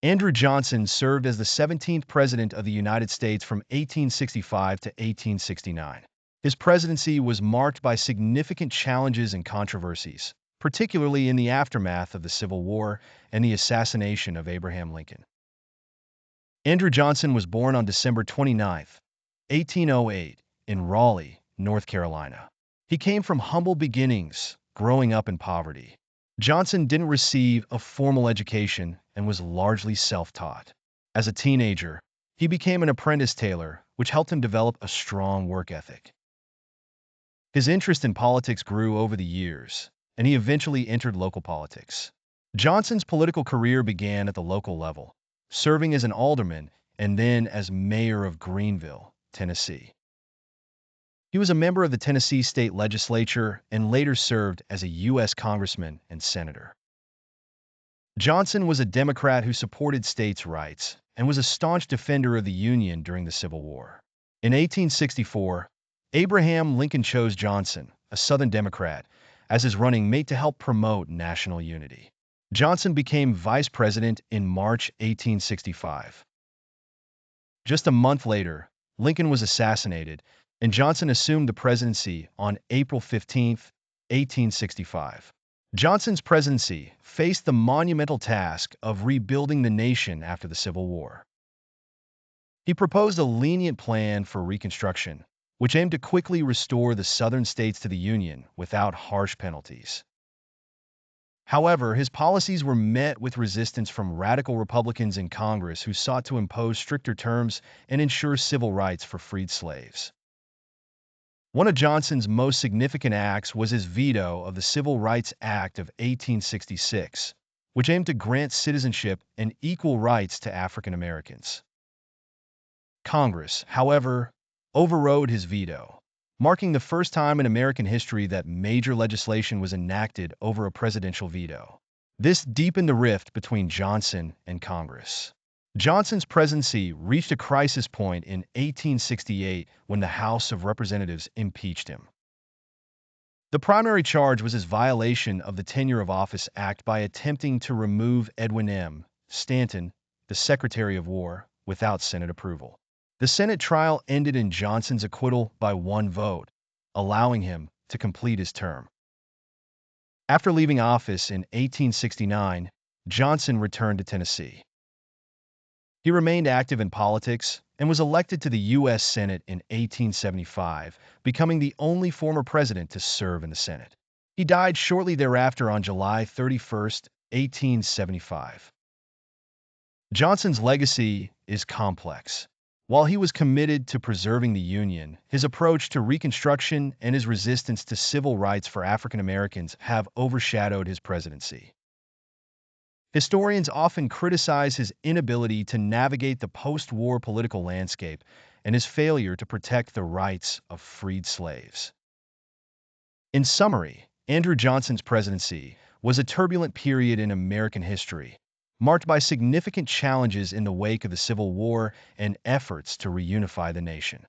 Andrew Johnson served as the 17th President of the United States from 1865 to 1869. His presidency was marked by significant challenges and controversies, particularly in the aftermath of the Civil War and the assassination of Abraham Lincoln. Andrew Johnson was born on December 29, 1808, in Raleigh, North Carolina. He came from humble beginnings, growing up in poverty. Johnson didn't receive a formal education and was largely self-taught. As a teenager, he became an apprentice tailor, which helped him develop a strong work ethic. His interest in politics grew over the years, and he eventually entered local politics. Johnson's political career began at the local level, serving as an alderman and then as mayor of Greenville, Tennessee. He was a member of the Tennessee State Legislature and later served as a U.S. congressman and senator. Johnson was a Democrat who supported states' rights and was a staunch defender of the Union during the Civil War. In 1864, Abraham Lincoln chose Johnson, a Southern Democrat, as his running mate to help promote national unity. Johnson became vice president in March 1865. Just a month later, Lincoln was assassinated, and Johnson assumed the presidency on April 15, 1865. Johnson's presidency faced the monumental task of rebuilding the nation after the Civil War. He proposed a lenient plan for Reconstruction, which aimed to quickly restore the Southern states to the Union without harsh penalties. However, his policies were met with resistance from radical Republicans in Congress who sought to impose stricter terms and ensure civil rights for freed slaves. One of Johnson's most significant acts was his veto of the Civil Rights Act of 1866, which aimed to grant citizenship and equal rights to African Americans. Congress, however, overrode his veto, marking the first time in American history that major legislation was enacted over a presidential veto. This deepened the rift between Johnson and Congress. Johnson's presidency reached a crisis point in 1868 when the House of Representatives impeached him. The primary charge was his violation of the Tenure of Office Act by attempting to remove Edwin M. Stanton, the Secretary of War, without Senate approval. The Senate trial ended in Johnson's acquittal by one vote, allowing him to complete his term. After leaving office in 1869, Johnson returned to Tennessee. He remained active in politics and was elected to the U.S. Senate in 1875, becoming the only former president to serve in the Senate. He died shortly thereafter on July 31, 1875. Johnson's legacy is complex. While he was committed to preserving the Union, his approach to Reconstruction and his resistance to civil rights for African Americans have overshadowed his presidency. Historians often criticize his inability to navigate the post-war political landscape and his failure to protect the rights of freed slaves. In summary, Andrew Johnson's presidency was a turbulent period in American history, marked by significant challenges in the wake of the Civil War and efforts to reunify the nation.